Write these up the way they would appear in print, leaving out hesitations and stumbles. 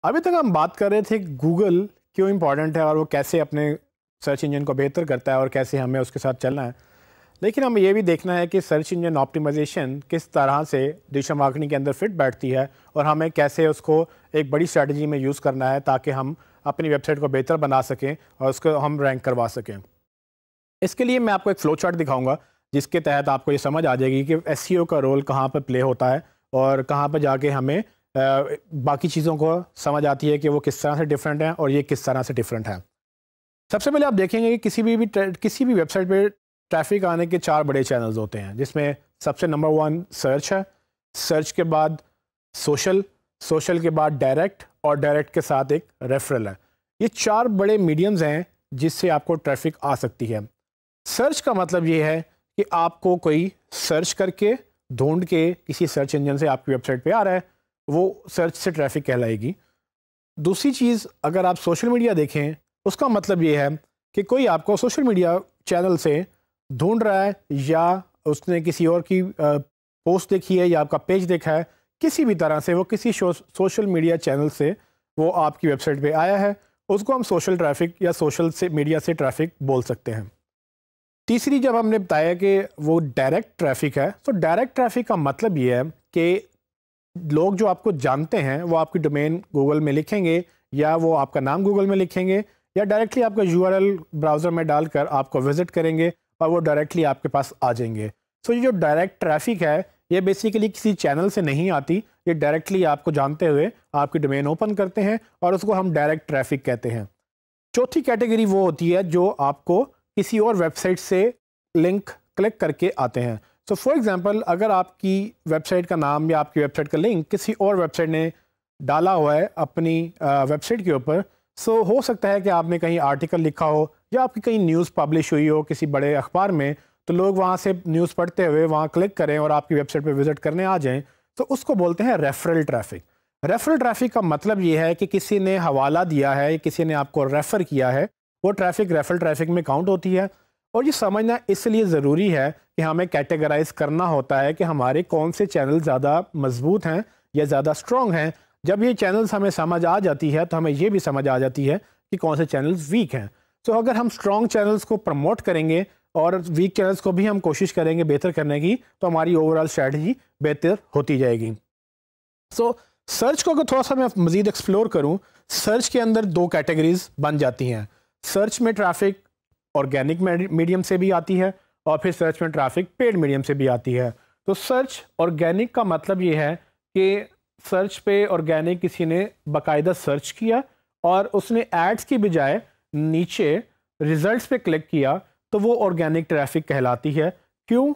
अभी तक हम बात कर रहे थे गूगल क्यों इम्पॉर्टेंट है और वो कैसे अपने सर्च इंजन को बेहतर करता है और कैसे हमें उसके साथ चलना है। लेकिन हमें ये भी देखना है कि सर्च इंजन ऑप्टिमाइजेशन किस तरह से डिजिटल मार्केटिंग के अंदर फिट बैठती है और हमें कैसे उसको एक बड़ी स्ट्रैटेजी में यूज़ करना है ताकि हम अपनी वेबसाइट को बेहतर बना सकें और उसको हम रैंक करवा सकें। इसके लिए मैं आपको एक फ्लो चार्ट दिखाऊंगा जिसके तहत आपको ये समझ आ जाएगी कि एसईओ का रोल कहाँ पर प्ले होता है और कहाँ पर जाके हमें बाकी चीज़ों को समझ आती है कि वो किस तरह से डिफरेंट हैं और ये किस तरह से डिफरेंट है। सबसे पहले आप देखेंगे कि किसी भी वेबसाइट पे ट्रैफिक आने के 4 बड़े चैनल्स होते हैं, जिसमें सबसे नंबर 1 सर्च है, सर्च के बाद सोशल, सोशल के बाद डायरेक्ट और डायरेक्ट के साथ एक रेफरल है। ये 4 बड़े मीडियम्स हैं जिससे आपको ट्रैफिक आ सकती है। सर्च का मतलब ये है कि आपको कोई सर्च करके ढूंढ के किसी सर्च इंजन से आपकी वेबसाइट पे आ रहा है, वो सर्च से ट्रैफिक कहलाएगी। दूसरी चीज़, अगर आप सोशल मीडिया देखें, उसका मतलब ये है कि कोई आपको सोशल मीडिया चैनल से ढूंढ रहा है या उसने किसी और की पोस्ट देखी है या आपका पेज देखा है, किसी भी तरह से वो किसी सोशल मीडिया चैनल से वो आपकी वेबसाइट पे आया है, उसको हम सोशल ट्रैफिक या सोशल से मीडिया से ट्रैफिक बोल सकते हैं। तीसरी, जब हमने बताया कि वो डायरेक्ट ट्रैफिक है, तो डायरेक्ट ट्रैफिक का मतलब ये है कि लोग जो आपको जानते हैं वो आपकी डोमेन गूगल में लिखेंगे या वो आपका नाम गूगल में लिखेंगे या डायरेक्टली आपका यूआरएल ब्राउज़र में डालकर आपको विजिट करेंगे और वो डायरेक्टली आपके पास आ जाएंगे। सो ये जो डायरेक्ट ट्रैफिक है ये बेसिकली किसी चैनल से नहीं आती, ये डायरेक्टली आपको जानते हुए आपकी डोमेन ओपन करते हैं और उसको हम डायरेक्ट ट्रैफिक कहते हैं। चौथी कैटेगरी वो होती है जो आपको किसी और वेबसाइट से लिंक क्लिक करके आते हैं। सो फॉर एग्जांपल, अगर आपकी वेबसाइट का नाम या आपकी वेबसाइट का लिंक किसी और वेबसाइट ने डाला हुआ है अपनी वेबसाइट के ऊपर, सो हो सकता है कि आपने कहीं आर्टिकल लिखा हो या आपकी कहीं न्यूज़ पब्लिश हुई हो किसी बड़े अखबार में, तो लोग वहाँ से न्यूज़ पढ़ते हुए वहाँ क्लिक करें और आपकी वेबसाइट पर विजिट करने आ जाएँ, तो उसको बोलते हैं रेफरल ट्रैफिक। रेफरल ट्रैफिक का मतलब ये है कि किसी ने हवाला दिया है, किसी ने आपको रेफ़र किया है, वो ट्रैफिक रेफरल ट्रैफिक में काउंट होती है। और ये समझना इसलिए ज़रूरी है कि हमें कैटेगराइज करना होता है कि हमारे कौन से चैनल ज़्यादा मजबूत हैं या ज़्यादा स्ट्रॉन्ग हैं। जब ये चैनल्स हमें समझ आ जाती है तो हमें ये भी समझ आ जाती है कि कौन से चैनल्स वीक हैं। तो अगर हम स्ट्रॉन्ग चैनल्स को प्रमोट करेंगे और वीक चैनल्स को भी हम कोशिश करेंगे बेहतर करने की, तो हमारी ओवरऑल स्ट्रैटेजी बेहतर होती जाएगी। सो सर्च को अगर थोड़ा सा मैं मज़ीद एक्सप्लोर करूँ, सर्च के अंदर 2 कैटेगरीज बन जाती हैं। सर्च में ट्रैफिक ऑर्गेनिक मीडियम से भी आती है और फिर सर्च में ट्रैफिक पेड मीडियम से भी आती है। तो सर्च ऑर्गेनिक का मतलब ये है कि सर्च पे ऑर्गेनिक किसी ने बाकायदा सर्च किया और उसने एड्स की बजाय नीचे रिजल्ट्स पे क्लिक किया, तो वो ऑर्गेनिक ट्रैफिक कहलाती है। क्यों?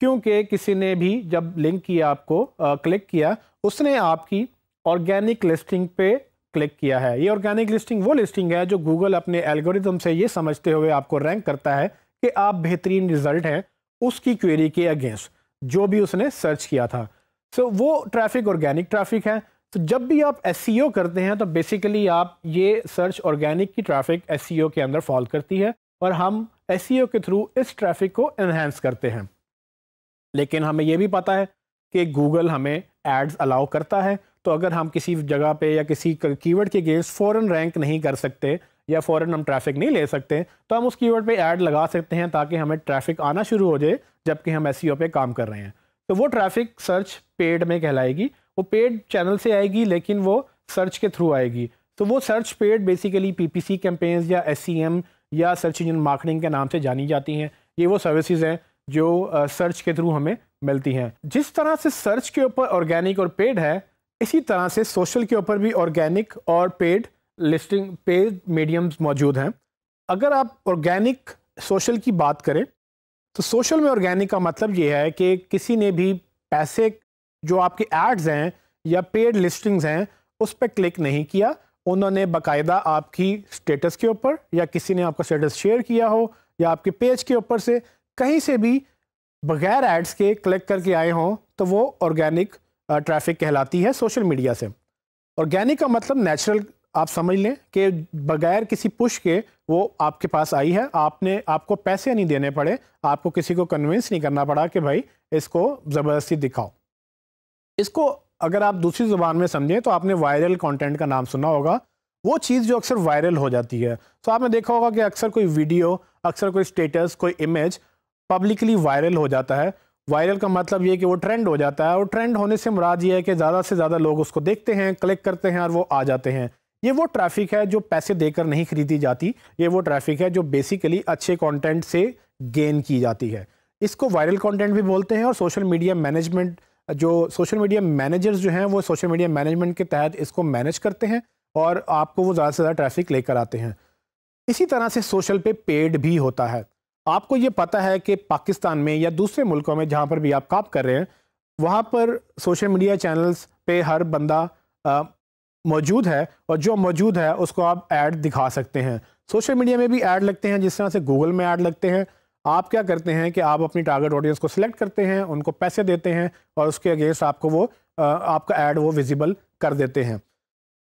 क्योंकि किसी ने भी जब लिंक किया, आपको क्लिक किया, उसने आपकी ऑर्गेनिक लिस्टिंग पे क्लिक किया है। ये ऑर्गेनिक लिस्टिंग वो लिस्टिंग है जो गूगल अपने एल्गोरिथम से ये समझते हुए आपको रैंक करता है कि आप बेहतरीन रिजल्ट हैं उसकी क्वेरी के अगेंस्ट जो भी उसने सर्च किया था। सो वो ट्रैफिक ऑर्गेनिक ट्रैफिक है। तो जब भी आप एसईओ करते हैं तो बेसिकली आप ये सर्च ऑर्गेनिक की ट्रैफिक एसईओ के अंदर फॉल करती है और हम एसईओ के थ्रू इस ट्रैफिक को एनहांस करते हैं। लेकिन हमें यह भी पता है कि गूगल हमें एड्स अलाउ करता है, तो अगर हम किसी जगह पे या किसी कीवर्ड के अगेंस्ट फ़ौरन रैंक नहीं कर सकते या फ़ौरन हम ट्रैफिक नहीं ले सकते, तो हम उस कीवर्ड पे ऐड लगा सकते हैं ताकि हमें ट्रैफिक आना शुरू हो जाए जबकि हम एसईओ पे काम कर रहे हैं। तो वो ट्रैफिक सर्च पेड में कहलाएगी, वो पेड चैनल से आएगी लेकिन वो सर्च के थ्रू आएगी। तो वो search paid basically PPC campaigns या एसईएम या सर्च इंजन मार्केटिंग के नाम से जानी जाती हैं। ये वो सर्विसेज हैं जो सर्च के थ्रू हमें मिलती हैं। जिस तरह से सर्च के ऊपर ऑर्गेनिक और पेड है, इसी तरह से सोशल के ऊपर भी ऑर्गेनिक और पेड लिस्टिंग पेड मीडियम्स मौजूद हैं। अगर आप ऑर्गेनिक सोशल की बात करें तो सोशल में ऑर्गेनिक का मतलब ये है कि किसी ने भी पैसे जो आपके एड्स हैं या पेड लिस्टिंग्स हैं उस पर क्लिक नहीं किया, उन्होंने बाकायदा आपकी स्टेटस के ऊपर या किसी ने आपका स्टेटस शेयर किया हो या आपके पेज के ऊपर से कहीं से भी बगैर एड्स के क्लिक करके आए हों, तो वो ऑर्गेनिक ट्रैफिक कहलाती है सोशल मीडिया से। ऑर्गेनिक का मतलब नेचुरल, आप समझ लें कि बगैर किसी पुश के वो आपके पास आई है, आपको पैसे नहीं देने पड़े, आपको किसी को कन्विंस नहीं करना पड़ा कि भाई इसको ज़बरदस्ती दिखाओ। इसको अगर आप दूसरी ज़ुबान में समझें तो आपने वायरल कंटेंट का नाम सुना होगा, वो चीज़ जो अक्सर वायरल हो जाती है। तो आपने देखा होगा कि अक्सर कोई वीडियो, अक्सर कोई स्टेटस, कोई इमेज पब्लिकली वायरल हो जाता है। वायरल का मतलब ये है कि वो ट्रेंड हो जाता है, और ट्रेंड होने से मुराद ये है कि ज़्यादा से ज़्यादा लोग उसको देखते हैं, क्लिक करते हैं और वो आ जाते हैं। ये वो ट्रैफिक है जो पैसे देकर नहीं खरीदी जाती, ये वो ट्रैफिक है जो बेसिकली अच्छे कंटेंट से गेन की जाती है। इसको वायरल कंटेंट भी बोलते हैं, और सोशल मीडिया मैनेजमेंट, जो सोशल मीडिया मैनेजर्स जो हैं वो सोशल मीडिया मैनेजमेंट के तहत इसको मैनेज करते हैं और आपको वो ज़्यादा से ज़्यादा ट्रैफिक लेकर आते हैं। इसी तरह से सोशल पे पेड भी होता है। आपको ये पता है कि पाकिस्तान में या दूसरे मुल्कों में जहाँ पर भी आप काम कर रहे हैं, वहाँ पर सोशल मीडिया चैनल्स पे हर बंदा मौजूद है, और जो मौजूद है उसको आप ऐड दिखा सकते हैं। सोशल मीडिया में भी ऐड लगते हैं, जिस तरह से गूगल में ऐड लगते हैं। आप क्या करते हैं कि आप अपनी टारगेट ऑडियंस को सिलेक्ट करते हैं, उनको पैसे देते हैं, और उसके अगेंस्ट आपको वो आपका ऐड वो विजिबल कर देते हैं।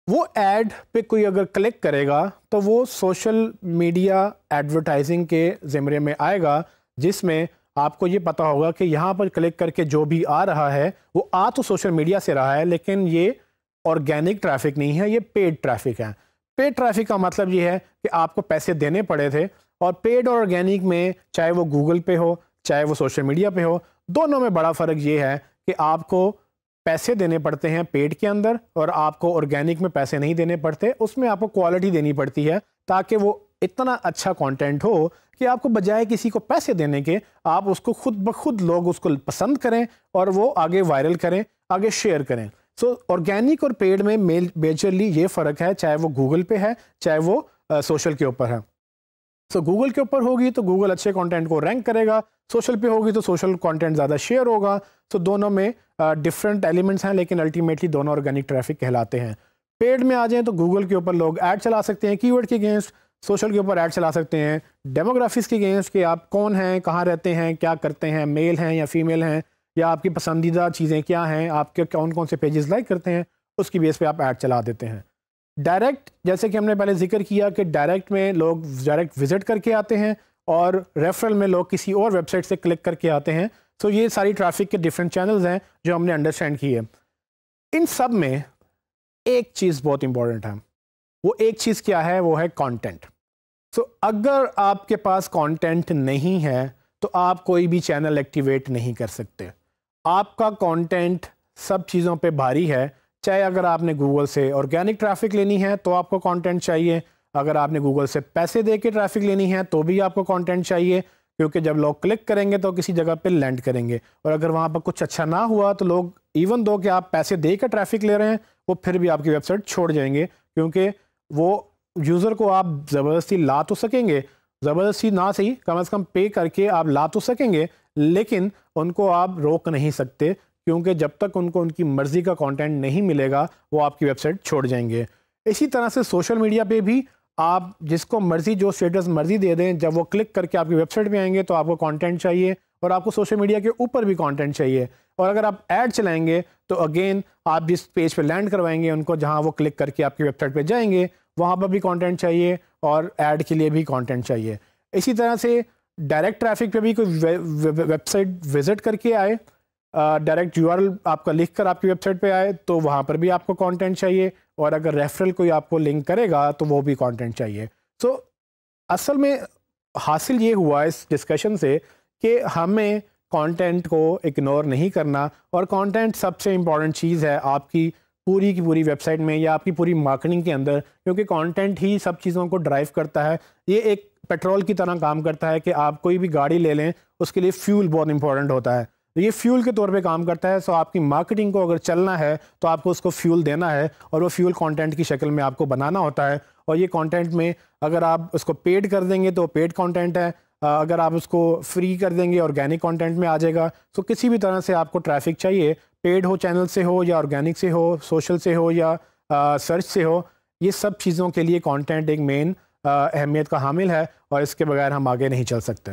वो ऐड पे कोई अगर क्लिक करेगा तो वो सोशल मीडिया एडवर्टाइजिंग के ज़िम्मे में आएगा, जिसमें आपको ये पता होगा कि यहाँ पर क्लिक करके जो भी आ रहा है वो आ तो सोशल मीडिया से रहा है, लेकिन ये ऑर्गेनिक ट्रैफिक नहीं है, ये पेड ट्रैफिक है। पेड ट्रैफिक का मतलब ये है कि आपको पैसे देने पड़े थे, और पेड और ऑर्गेनिक में चाहे वो गूगल पे हो, चाहे वो सोशल मीडिया पे हो, दोनों में बड़ा फ़र्क ये है कि आपको पैसे देने पड़ते हैं पेड के अंदर, और आपको ऑर्गेनिक में पैसे नहीं देने पड़ते। उसमें आपको क्वालिटी देनी पड़ती है ताकि वो इतना अच्छा कंटेंट हो कि आपको बजाय किसी को पैसे देने के, आप उसको खुद ब खुद लोग उसको पसंद करें और वो आगे वायरल करें, आगे शेयर करें। सो ऑर्गेनिक और पेड में मेजरली ये फ़र्क है, चाहे वो गूगल पे है, चाहे वो सोशल के ऊपर है। सो गूगल के ऊपर होगी तो गूगल अच्छे कंटेंट को रैंक करेगा, सोशल पे होगी तो सोशल कंटेंट ज़्यादा शेयर होगा। तो दोनों में डिफरेंट एलिमेंट्स हैं, लेकिन अल्टीमेटली दोनों ऑर्गेनिक ट्रैफिक कहलाते हैं। पेड में आ जाएं तो गूगल के ऊपर लोग ऐड चला सकते हैं कीवर्ड के अगेंस्ट, सोशल के ऊपर ऐड चला सकते हैं डेमोग्राफिक्स के अगेंस्ट, कि आप कौन हैं, कहाँ रहते हैं, क्या करते हैं, मेल हैं या फीमेल हैं, या आपकी पसंदीदा चीज़ें क्या हैं, आपके कौन कौन से पेजेस लाइक करते हैं, उसकी बेस पे आप ऐड चला देते हैं। डायरेक्ट, जैसे कि हमने पहले जिक्र किया कि डायरेक्ट में लोग डायरेक्ट विजिट करके आते हैं, और रेफरल में लोग किसी और वेबसाइट से क्लिक करके आते हैं। तो ये सारी ट्रैफिक के डिफरेंट चैनल्स हैं जो हमने अंडरस्टैंड किए। इन सब में एक चीज़ बहुत इंपॉर्टेंट है, वो एक चीज़ क्या है, वो है कंटेंट। सो अगर आपके पास कंटेंट नहीं है तो आप कोई भी चैनल एक्टिवेट नहीं कर सकते। आपका कंटेंट सब चीज़ों पे भारी है। चाहे अगर आपने गूगल से ऑर्गेनिक ट्रैफिक लेनी है तो आपको कंटेंट चाहिए, अगर आपने गूगल से पैसे दे के ट्रैफिक लेनी है तो भी आपको कंटेंट चाहिए, क्योंकि जब लोग क्लिक करेंगे तो किसी जगह पे लैंड करेंगे, और अगर वहाँ पर कुछ अच्छा ना हुआ तो लोग इवन दो कि आप पैसे दे कर ट्रैफिक ले रहे हैं, वो फिर भी आपकी वेबसाइट छोड़ जाएंगे, क्योंकि वो यूज़र को आप ज़बरदस्ती ला तो सकेंगे, ज़बरदस्ती ना सही, कम से कम पे करके आप ला तो सकेंगे, लेकिन उनको आप रोक नहीं सकते, क्योंकि जब तक उनको उनकी मर्ज़ी का कंटेंट नहीं मिलेगा वो आपकी वेबसाइट छोड़ जाएंगे। इसी तरह से सोशल मीडिया पे भी आप जिसको मर्ज़ी जो स्टेटस मर्ज़ी दे दें, जब वो क्लिक करके आपकी वेबसाइट पे आएंगे तो आपको कंटेंट चाहिए, और आपको सोशल मीडिया के ऊपर भी कंटेंट चाहिए। और अगर आप ऐड चलाएंगे तो अगेन आप जिस पेज पे लैंड करवाएंगे उनको, जहाँ वो क्लिक करके आपकी वेबसाइट पे जाएंगे, वहाँ पर भी कंटेंट चाहिए, और ऐड के लिए भी कंटेंट चाहिए। इसी तरह से डायरेक्ट ट्रैफिक पे भी कोई वेबसाइट विजिट करके आए, डायरेक्ट यूआरएल आपका लिख कर आपकी वेबसाइट पे आए, तो वहाँ पर भी आपको कंटेंट चाहिए, और अगर रेफरल कोई आपको लिंक करेगा तो वो भी कंटेंट चाहिए। सो असल में हासिल ये हुआ इस डिस्कशन से कि हमें कंटेंट को इग्नोर नहीं करना, और कंटेंट सबसे इम्पॉर्टेंट चीज़ है आपकी पूरी की पूरी वेबसाइट में या आपकी पूरी मार्केटिंग के अंदर, क्योंकि कंटेंट ही सब चीज़ों को ड्राइव करता है। ये एक पेट्रोल की तरह काम करता है कि आप कोई भी गाड़ी ले लें, उसके लिए फ्यूल बहुत इंपॉर्टेंट होता है, तो ये फ्यूल के तौर पे काम करता है। सो आपकी मार्केटिंग को अगर चलना है तो आपको उसको फ्यूल देना है, और वो फ्यूल कंटेंट की शक्ल में आपको बनाना होता है। और ये कंटेंट में अगर आप उसको पेड कर देंगे तो पेड कंटेंट है, अगर आप उसको फ्री कर देंगे ऑर्गेनिक कंटेंट में आ जाएगा। सो किसी भी तरह से आपको ट्रैफिक चाहिए, पेड हो चैनल से हो या ऑर्गेनिक से हो, सोशल से हो या सर्च से हो, ये सब चीज़ों के लिए कंटेंट एक मेन अहमियत का हामिल है, और इसके बगैर हम आगे नहीं चल सकते।